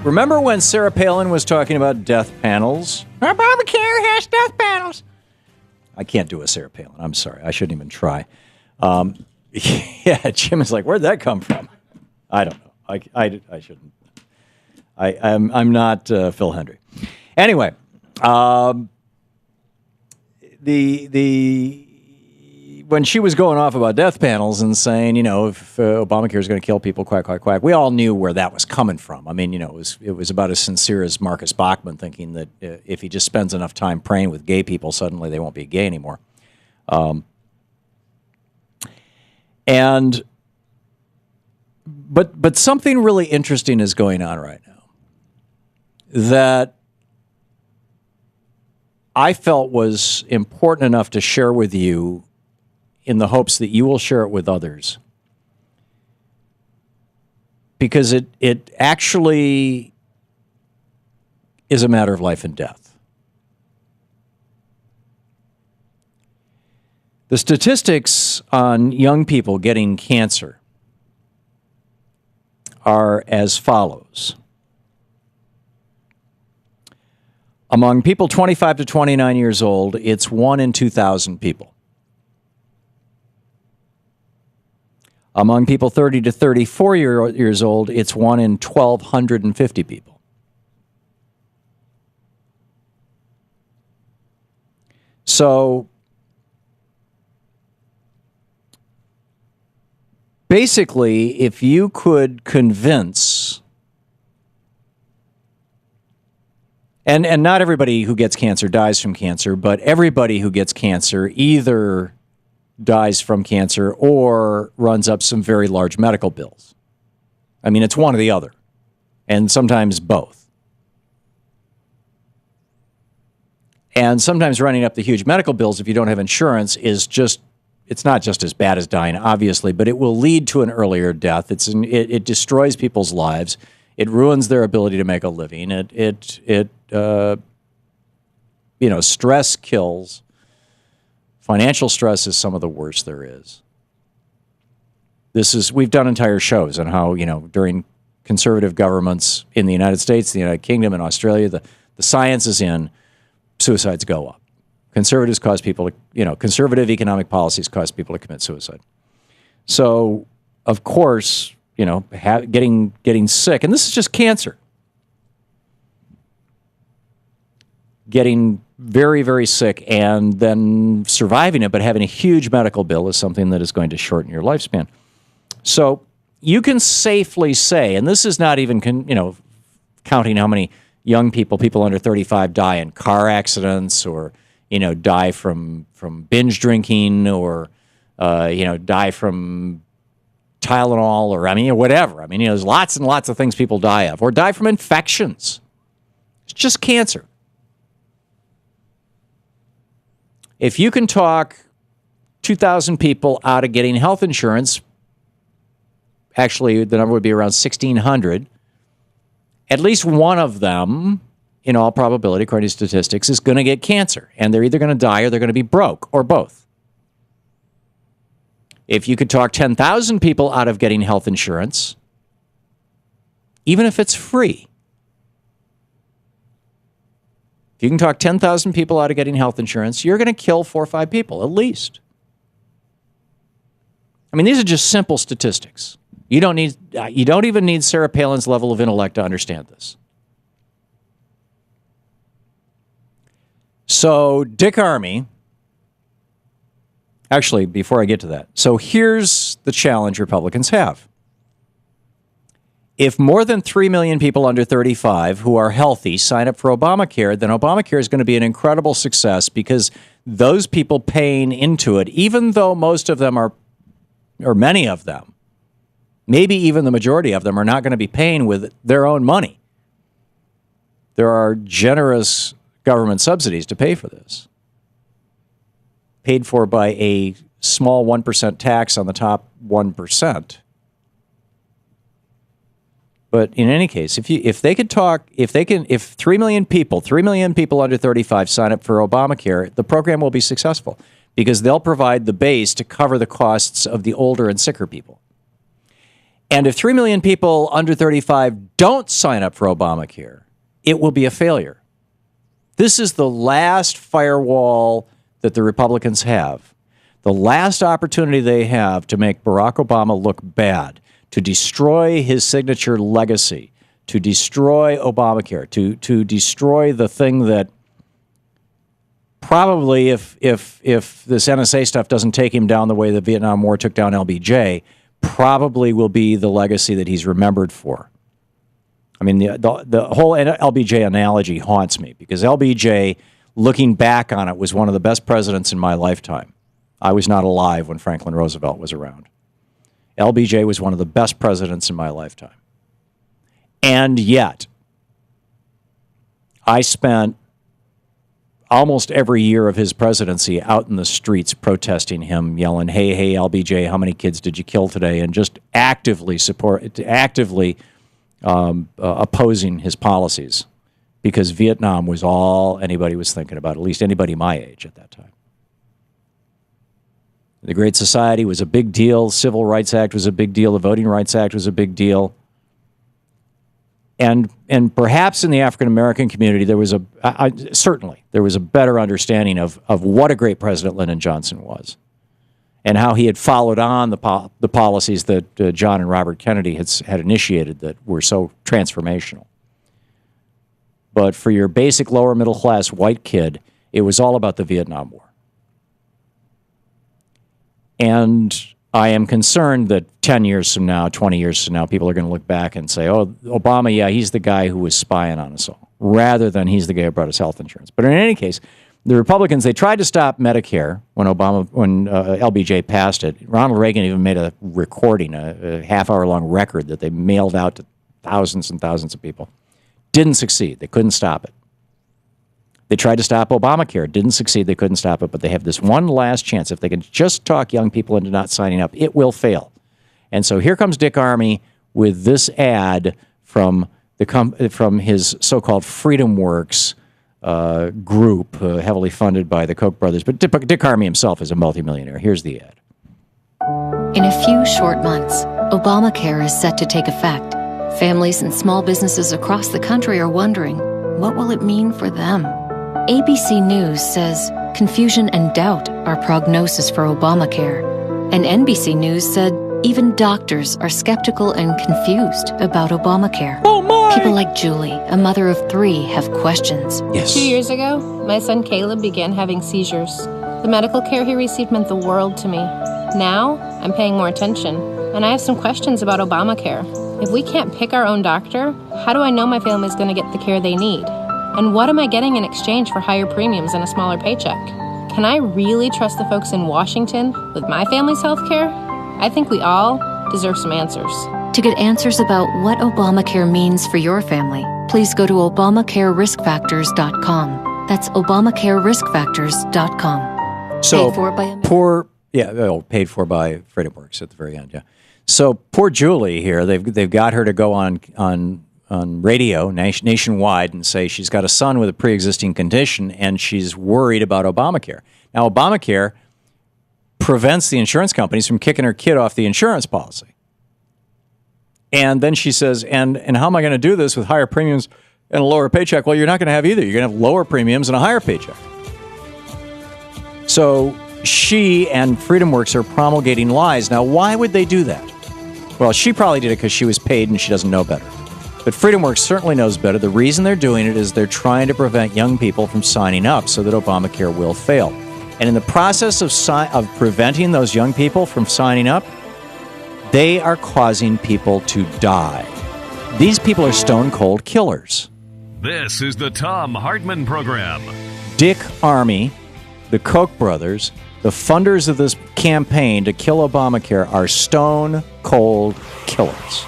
Remember when Sarah Palin was talking about death panels? Obamacare has death panels. I can't do a Sarah Palin. I'm sorry. I shouldn't even try. Yeah, Jim is like, where'd that come from? I don't know. I shouldn't. I'm not Phil Hendry. Anyway, when she was going off about death panels and saying, you know, if Obamacare is going to kill people, quack, quack, quack, we all knew where that was coming from. I mean, you know, it was about as sincere as Marcus Bachmann thinking that if he just spends enough time praying with gay people, suddenly they won't be gay anymore. But something really interesting is going on right now that I felt was important enough to share with you in the hopes that you will share it with others. Because it actually is a matter of life and death. The statistics on young people getting cancer are as follows. Among people 25 to 29 years old, it's 1 in 2,000 people. Among people 30 to 34 years old, it's 1 in 1,250 people. So basically, if you could convince, and not everybody who gets cancer dies from cancer, but everybody who gets cancer either dies from cancer or runs up some very large medical bills. I mean, it's one or the other, and sometimes both. And sometimes running up the huge medical bills, if you don't have insurance, is just, it's not just as bad as dying, obviously, but it will lead to an earlier death. It destroys people's lives. It ruins their ability to make a living. Stress kills. Financial stress is some of the worst there is. We've done entire shows on how, you know, during conservative governments in the United States, the United Kingdom, and Australia, the science is in, suicides go up. Conservatives cause people to, you know, conservative economic policies cause people to commit suicide. So, of course, you know, getting sick, and this is just cancer. Getting very, very sick and then surviving it, but having a huge medical bill is something that is going to shorten your lifespan. So you can safely say, and this is not even, counting how many young people under 35 die in car accidents or, die from binge drinking or, die from Tylenol or, whatever. There's lots and lots of things people die of or die from infections. It's just cancer. If you can talk 2,000 people out of getting health insurance, actually the number would be around 1,600, at least one of them, in all probability, according to statistics, is going to get cancer. And they're either going to die or they're going to be broke, or both. If you could talk 10,000 people out of getting health insurance, even if it's free, if you can talk 10,000 people out of getting health insurance, you're going to kill 4 or 5 people, at least. These are just simple statistics. You don't even need Sarah Palin's level of intellect to understand this. So, Dick Armey, actually, before I get to that, so here's the challenge Republicans have. If more than 3 million people under 35 who are healthy sign up for Obamacare, then Obamacare is going to be an incredible success because those people paying into it, even though most of them are, or many of them, maybe even the majority of them, are not going to be paying with their own money. There are generous government subsidies to pay for this, paid for by a small 1% tax on the top 1%. But in any case, if 3 million people under 35 sign up for Obamacare, the program will be successful because they'll provide the base to cover the costs of the older and sicker people. And if 3 million people under 35 don't sign up for Obamacare, it will be a failure. This is the last firewall that the Republicans have, the last opportunity they have to make Barack Obama look bad, to destroy his signature legacy, to destroy Obamacare, to destroy the thing that probably, if this NSA stuff doesn't take him down the way the Vietnam War took down LBJ, probably will be the legacy that he's remembered for. I mean, the whole LBJ analogy haunts me because LBJ, looking back on it, was one of the best presidents in my lifetime. I was not alive when Franklin Roosevelt was around. LBJ was one of the best presidents in my lifetime. And yet, I spent almost every year of his presidency out in the streets protesting him, yelling, hey, hey, LBJ, how many kids did you kill today? And just actively opposing his policies because Vietnam was all anybody was thinking about, at least anybody my age at that time. The Great Society was a big deal. The Civil Rights Act was a big deal. The Voting Rights Act was a big deal. And perhaps in the African-American community, there was certainly there was a better understanding of what a great president Lyndon Johnson was and how he had followed on the policies that John and Robert Kennedy had initiated that were so transformational. But for your basic lower middle class white kid, it was all about the Vietnam War. And I am concerned that 10 years from now, 20 years from now, people are going to look back and say, oh, Obama, yeah, he's the guy who was spying on us all, rather than he's the guy who brought us health insurance. But in any case, the Republicans, they tried to stop Medicare when LBJ passed it. Ronald Reagan even made a recording, a half-hour-long record that they mailed out to thousands and thousands of people. Didn't succeed. They couldn't stop it. They tried to stop Obamacare. Didn't succeed. They couldn't stop it. But they have this one last chance. If they can just talk young people into not signing up, it will fail. And so here comes Dick Armey with this ad from his so-called Freedom Works group, heavily funded by the Koch brothers. But Dick Armey himself is a multimillionaire. Here's the ad. In a few short months, Obamacare is set to take effect. Families and small businesses across the country are wondering, what will it mean for them? ABC News says confusion and doubt are prognosis for Obamacare. And NBC News said even doctors are skeptical and confused about Obamacare. Oh my! People like Julie, a mother of 3, have questions. Yes. 2 years ago, my son Caleb began having seizures. The medical care he received meant the world to me. Now, I'm paying more attention, and I have some questions about Obamacare. If we can't pick our own doctor, how do I know my family's going to get the care they need? And what am I getting in exchange for higher premiums and a smaller paycheck? Can I really trust the folks in Washington with my family's health care? I think we all deserve some answers. To get answers about what Obamacare means for your family, please go to ObamacareRiskFactors.com. That's ObamacareRiskFactors.com. So Paid for by paid for by Freedom Works at the very end, yeah. So poor Julie here, they've got her to go on radio nationwide and say she's got a son with a pre-existing condition and she's worried about Obamacare. Now, Obamacare prevents the insurance companies from kicking her kid off the insurance policy. And then she says, and how am I going to do this with higher premiums and a lower paycheck? Well, you're not going to have either. You're going to have lower premiums and a higher paycheck. So she and Freedom Works are promulgating lies. Now, why would they do that? Well, she probably did it because she was paid and she doesn't know better. But Freedom Works certainly knows better. The reason they're doing it is they're trying to prevent young people from signing up so that Obamacare will fail. And in the process of preventing those young people from signing up, they are causing people to die. These people are stone-cold killers. This is the Thom Hartmann Program. Dick Armey, the Koch brothers, the funders of this campaign to kill Obamacare, are stone-cold killers.